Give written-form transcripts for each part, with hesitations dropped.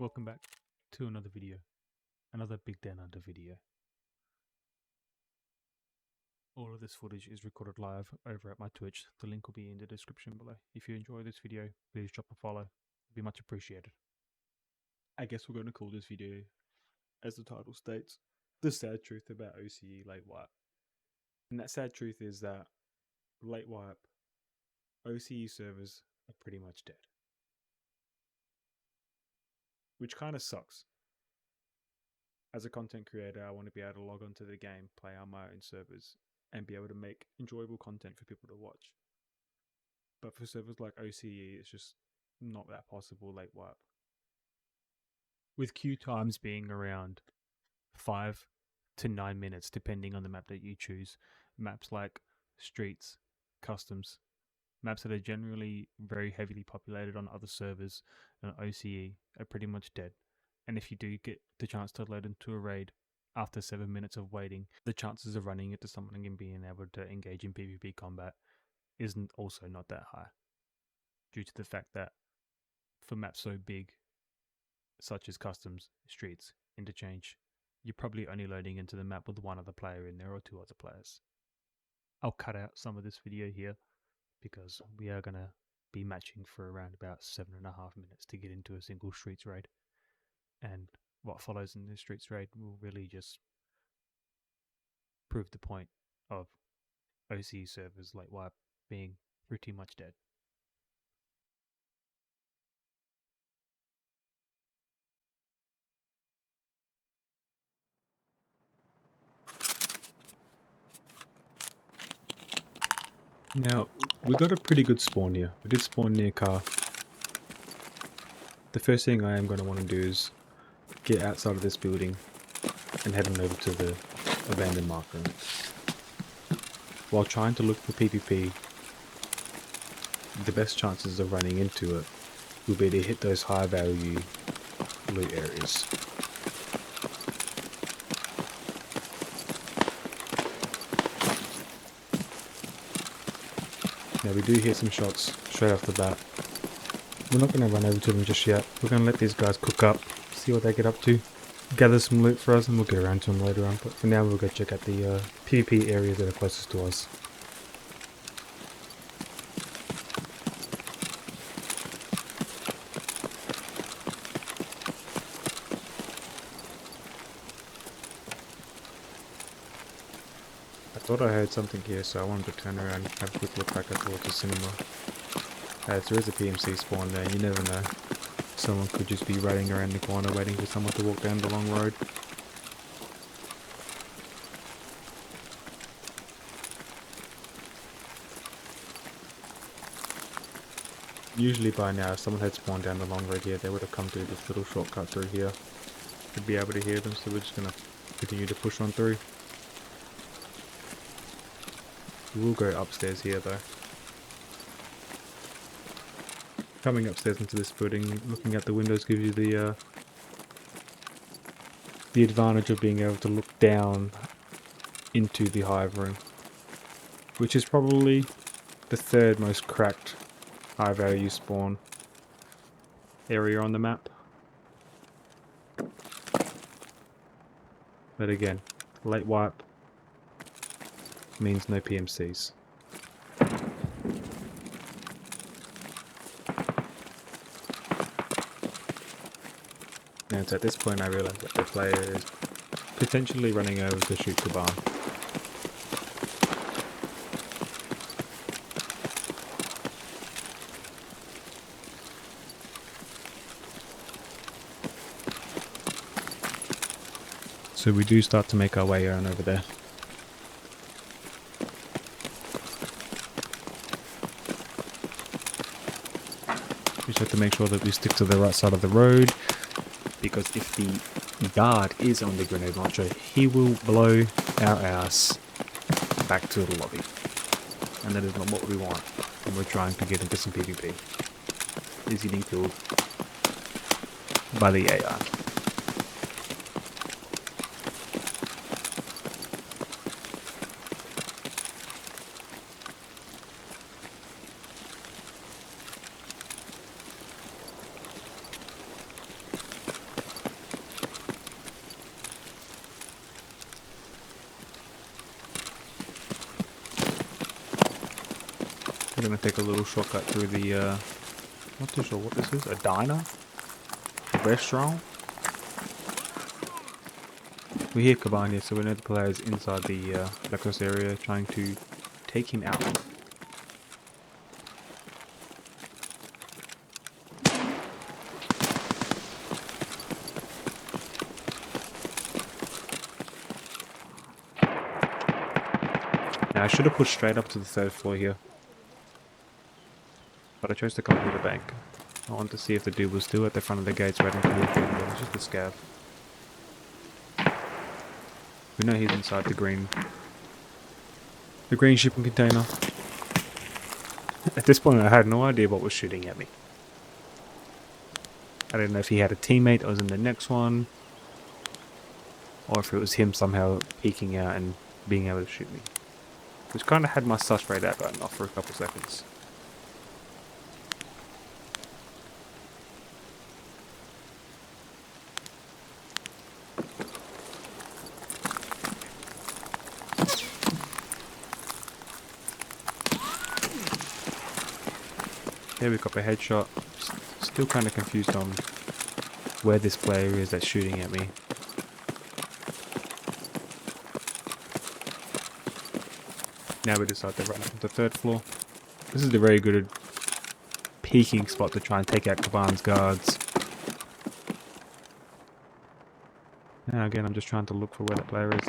Welcome back to another video, another Big Down Under video. All of this footage is recorded live over at my Twitch. The link will be in the description below. If you enjoy this video, please drop a follow. It'd be much appreciated. I guess we're going to call this video, as the title states, The Sad Truth About OCE Late Wipe. And that sad truth is that late wipe OCE servers are pretty much dead. Which kind of sucks. As a content creator, I want to be able to log onto the game, play on my own servers, and be able to make enjoyable content for people to watch. But for servers like OCE, it's just not that possible late wipe. With queue times being around 5 to 9 minutes, depending on the map that you choose. Maps like Streets, Customs, maps that are generally very heavily populated on other servers and OCE are pretty much dead. And if you do get the chance to load into a raid after 7 minutes of waiting, the chances of running into someone and being able to engage in PvP combat isn't also not that high, due to the fact that for maps so big, such as Customs, Streets, Interchange, you're probably only loading into the map with one other player in there or two other players. I'll cut out some of this video here because we are going to be matching for around about 7.5 minutes to get into a single Streets raid. And what follows in the Streets raid will really just prove the point of OCE servers late wipe being pretty much dead. Now, we got a pretty good spawn here. We did spawn near car. The first thing I am going to want to do is get outside of this building and head on over to the abandoned marker. While trying to look for PvP, the best chances of running into it will be to hit those high value loot areas. Now we do hear some shots straight off the bat. We're not going to run over to them just yet. We're going to let these guys cook up, see what they get up to, gather some loot for us, and we'll get around to them later on. But for now we'll go check out the PvP areas that are closest to us. I thought I heard something here, so I wanted to turn around and have a quick look back towards the cinema. There is a PMC spawn there, you never know. Someone could just be running around the corner waiting for someone to walk down the long road. Usually by now, if someone had spawned down the long road here, they would have come through this little shortcut through here. We'd be able to hear them, so we're just going to continue to push on through. We will go upstairs here though. Coming upstairs into this building, looking at the windows gives you the advantage of being able to look down into the hive room, which is probably the third most cracked high value spawn area on the map. But again, late wipe means no PMCs. And so at this point I realise that the player is potentially running over to shoot the barn. So we do start to make our way on over there. We just have to make sure that we stick to the right side of the road, because if the guard is on the grenade launcher, he will blow our ass back to the lobby. And that is not what we want when we're trying to get into some PvP. Is getting killed by the AI. We're gonna take a little shortcut through the, not too sure what this is, a diner? A restaurant? We hear Kaban here, so we know the player is inside the Lekos area trying to take him out. Now I should have pushed straight up to the 3rd floor here, but I chose to come through the bank. I wanted to see if the dude was still at the front of the gates waiting for me to get in. It's just a scav. We know he's inside the green shipping container. At this point I had no idea what was shooting at me. I didn't know if he had a teammate that was in the next one, or if it was him somehow peeking out and being able to shoot me. Which kind of had my sus radar button off for a couple seconds. Here we got a headshot. Still kind of confused on where this player is that's shooting at me. Now we decide to run up to the 3rd floor. This is a very good peeking spot to try and take out Kaban's guards. Now again, I'm just trying to look for where the player is.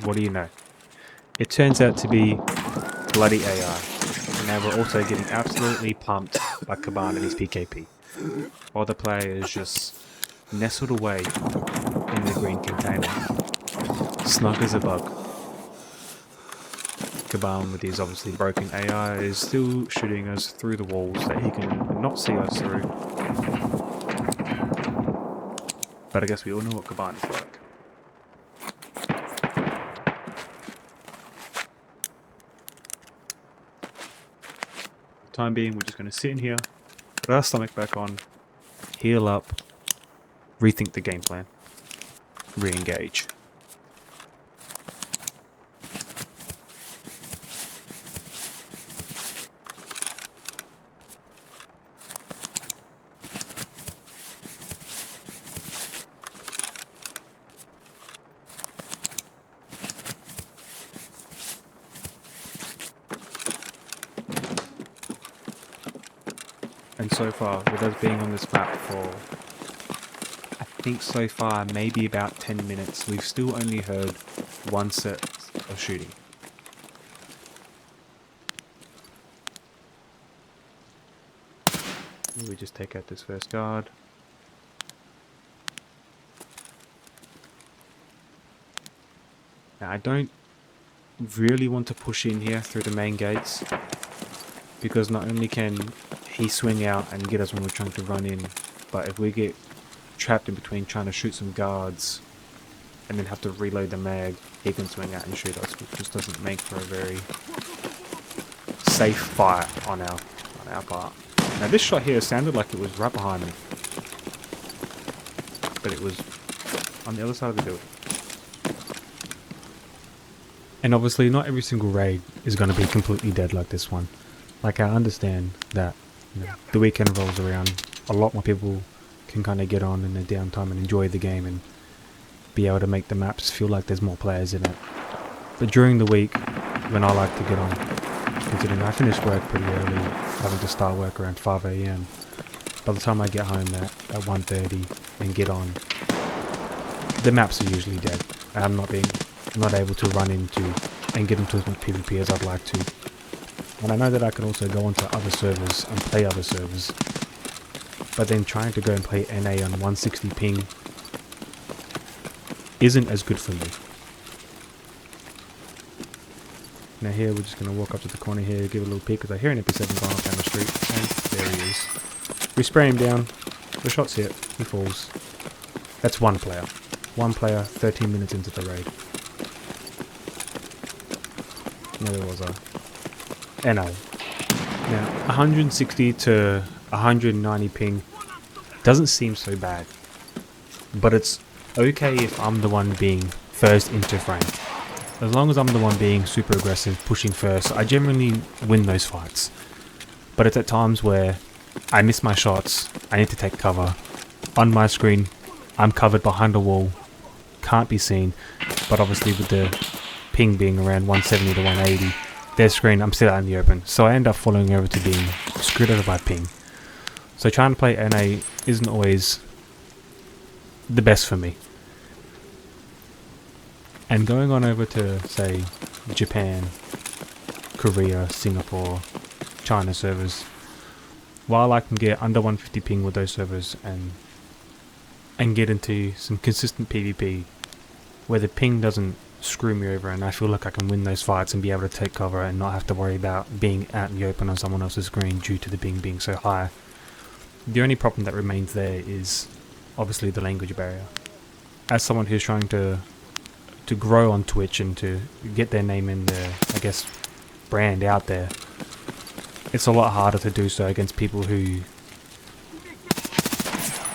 What do you know? It turns out to be bloody AI. And now we're also getting absolutely pumped by Kaban and his PKP. While the player is just nestled away in the green container. Snug as a bug. Kaban, with his obviously broken AI, is still shooting us through the walls that he can not see us through. But I guess we all know what Kaban is like. For the time being, we're just going to sit in here, put our stomach back on, heal up, rethink the game plan, re-engage. And so far, with us being on this map for, I think so far, maybe about 10 minutes, we've still only heard one set of shooting. We just take out this first guard. Now, I don't really want to push in here through the main gates, because not only can he swing out and get us when we're trying to run in, but if we get trapped in between trying to shoot some guards and then have to reload the mag, he can swing out and shoot us, which just doesn't make for a very safe fight on our part. Now this shot here sounded like it was right behind me, but it was on the other side of the building. And obviously not every single raid is going to be completely dead like this one. Like, I understand that, you know, the weekend rolls around, a lot more people can kind of get on in their downtime and enjoy the game and be able to make the maps feel like there's more players in it. But during the week, when I like to get on, considering I finish work pretty early, having to start work around 5 AM, by the time I get home at 1:30 and get on, the maps are usually dead. And I'm not able to run into and get into as much PvP as I'd like to. And I know that I can also go onto other servers and play other servers, but then trying to go and play NA on 160 ping isn't as good for me. Now here we're just going to walk up to the corner here, give a little peek, because I hear an MP7 going up down the street, and there he is. We spray him down, the shot's hit, he falls. That's one player. One player, 13 minutes into the raid. Now there was a NO. Now 160 to 190 ping doesn't seem so bad, but it's okay if I'm the one being first into frame. As long as I'm the one being super aggressive, pushing first, I generally win those fights. but it's at times where I miss my shots, I need to take cover. On my screen, I'm covered behind a wall, can't be seen, but obviously with the ping being around 170 to 180, their screen, I'm still out in the open, so I end up falling over to being screwed over by ping. So trying to play NA isn't always the best for me. And going on over to, say, Japan, Korea, Singapore, China servers, while I can get under 150 ping with those servers and get into some consistent PvP where the ping doesn't screw me over and I feel like I can win those fights and be able to take cover and not have to worry about being out in the open on someone else's screen due to the ping being so high. The only problem that remains there is obviously the language barrier. As someone who's trying to grow on Twitch and to get their name in the, I guess, brand out there, it's a lot harder to do so against people who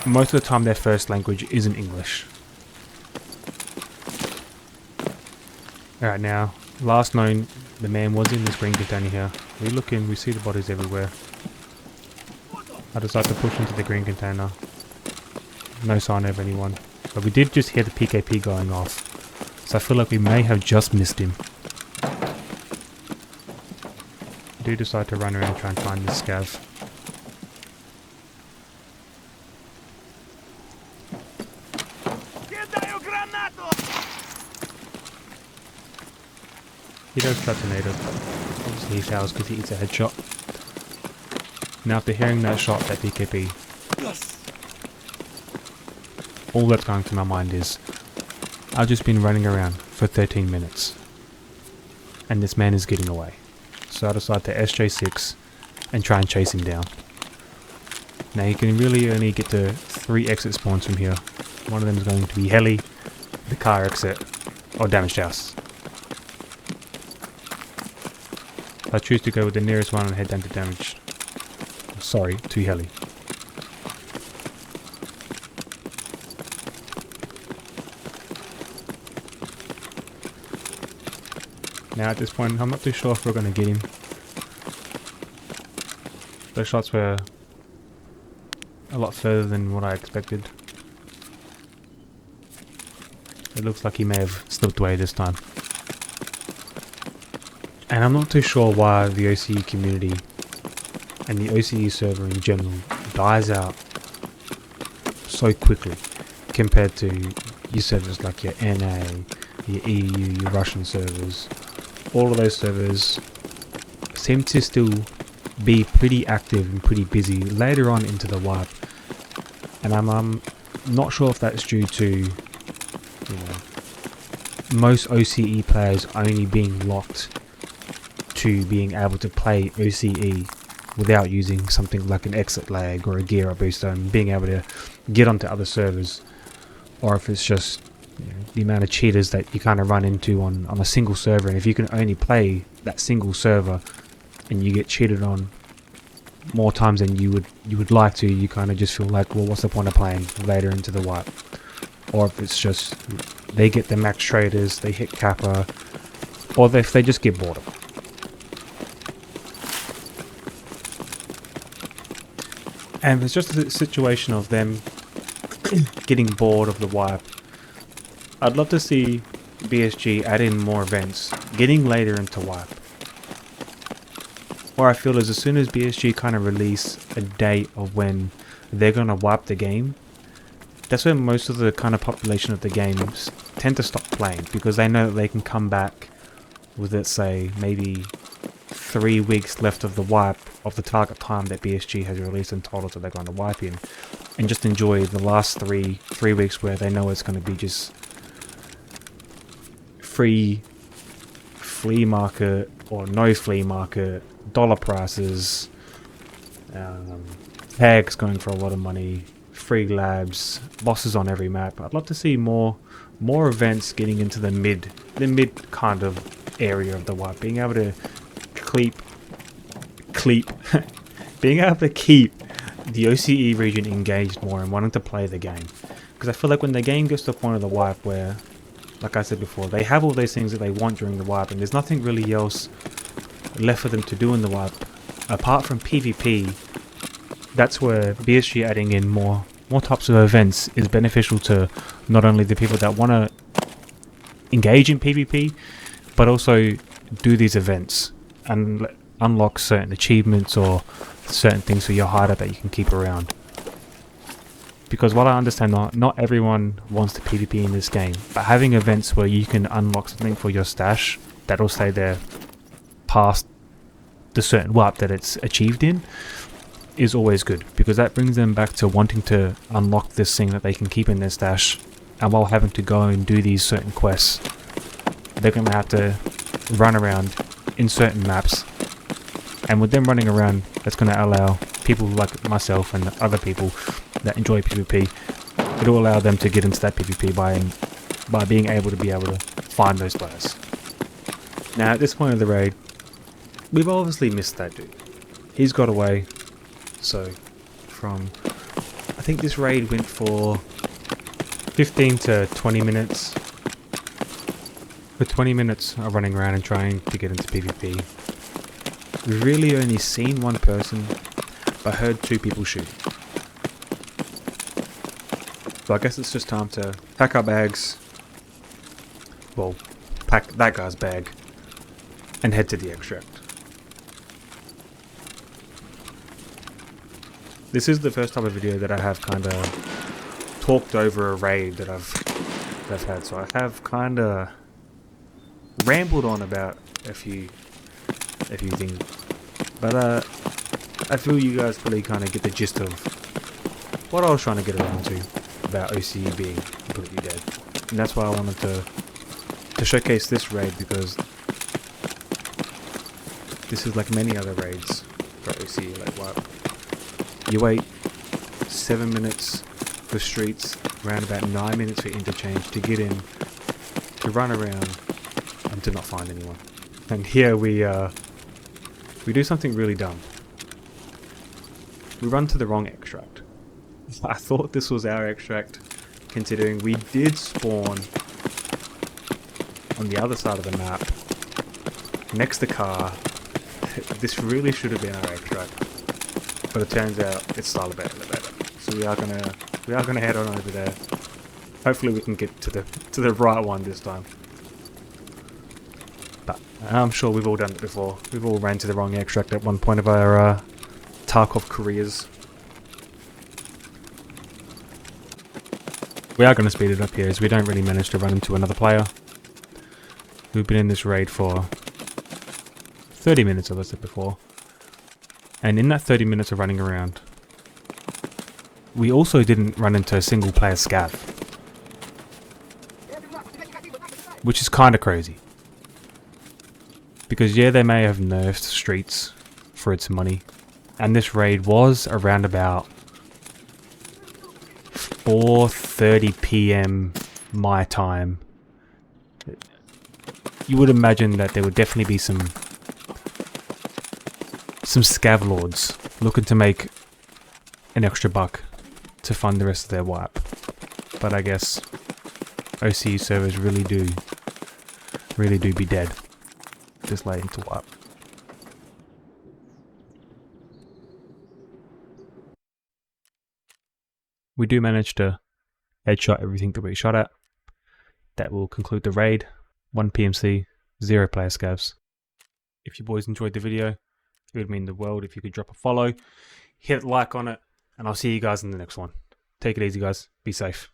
most of the time their first language isn't English. Alright, now, last known, the man was in this green container here. We look in, we see the bodies everywhere. I decided to push into the green container. No sign of anyone. But we did just hear the PKP going off. So I feel like we may have just missed him. I do decide to run around and try and find this scav. He does cut a native. Obviously he fails because he eats a headshot. Now after hearing that shot, that PKP, all that's going through my mind is, I've just been running around for 13 minutes. And this man is getting away. So I decide to SJ6 and try and chase him down. Now you can really only get to 3 exit spawns from here. One of them is going to be heli, the car exit, or damaged house. I choose to go with the nearest one and head down to damaged. Sorry, to heli. Now at this point, I'm not too sure if we're going to get him. Those shots were a lot further than what I expected. It looks like he may have slipped away this time. And I'm not too sure why the OCE community and the OCE server in general dies out so quickly compared to your servers like your NA, your EU, your Russian servers. All of those servers seem to still be pretty active and pretty busy later on into the wipe. And I'm not sure if that's due to most OCE players only being locked to being able to play OCE without using something like an exit lag or a gear up booster and being able to get onto other servers, or if it's just the amount of cheaters that you kind of run into on a single server, and if you can only play that single server and you get cheated on more times than you would like to, you kind of just feel like, well, what's the point of playing later into the wipe? Or if it's just they get the max traders, they hit Kappa, or if they just get bored of it. And it's just a situation of them getting bored of the wipe. I'd love to see BSG add in more events, getting later into wipe. What I feel is as soon as BSG kind of release a date of when they're going to wipe the game, that's when most of the kind of population of the games tend to stop playing, because they know that they can come back with, let's say, maybe 3 weeks left of the wipe of the target time that BSG has released and told us that they're going to wipe in, and just enjoy the last three weeks where they know it's going to be just free flea market or no flea market, dollar prices, tags going for a lot of money, free labs, bosses on every map. I'd love to see more events getting into the mid kind of area of the wipe, being able to being able to keep the OCE region engaged more and wanting to play the game. Because I feel like when the game gets to the point of the wipe where, like I said before, they have all those things that they want during the wipe and there's nothing really else left for them to do in the wipe, apart from PvP, that's where BSG adding in more types of events is beneficial to not only the people that want to engage in PvP, but also do these events and unlock certain achievements or certain things for your hideout that you can keep around. Because while I understand not everyone wants to PvP in this game, but having events where you can unlock something for your stash that'll stay there past the certain warp that it's achieved in is always good, because that brings them back to wanting to unlock this thing that they can keep in their stash. And while having to go and do these certain quests, they're going to have to run around in certain maps, and with them running around, that's going to allow people like myself and other people that enjoy PvP, it'll allow them to get into that PvP by being able to find those players. Now at this point of the raid, we've obviously missed that dude. He's got away, so I think this raid went for 15 to 20 minutes. For 20 minutes of running around and trying to get into PvP. We've really only seen one person, but heard 2 people shooting. So I guess it's just time to pack our bags, well, pack that guy's bag, and head to the extract. This is the first type of video that I have kind of talked over a raid that I've had, so I have kind of rambled on about a few things, but I feel you guys probably kind of get the gist of what I was trying to get around to about OCE being completely dead, and that's why I wanted to showcase this raid, because this is like many other raids for OCE. Like, what, you wait 7 minutes for streets, around about 9 minutes for interchange to get in, to run around, and to not find anyone. And here we do something really dumb. We run to the wrong extract. I thought this was our extract, considering we did spawn on the other side of the map, next to car. This really should have been our extract, but it turns out it's Style About Elevator. So we are gonna head on over there. Hopefully we can get to the right one this time. But I'm sure we've all done it before. We've all ran to the wrong extract at one point of our Tarkov careers. We are going to speed it up here, as we don't really manage to run into another player. We've been in this raid for 30 minutes, as I said before. And in that 30 minutes of running around, we also didn't run into a single player scav, which is kind of crazy. Because yeah, they may have nerfed streets for its money, and this raid was around about 4:30 PM my time. You would imagine that there would definitely be some scav lords looking to make an extra buck to fund the rest of their wipe. But I guess OCE servers really do be dead this late into wipe. We do manage to headshot everything that we shot at. That will conclude the raid. 1 PMC, 0 player scavs. If you boys enjoyed the video, it would mean the world if you could drop a follow, hit a like on it, and I'll see you guys in the next one. Take it easy, guys. Be safe.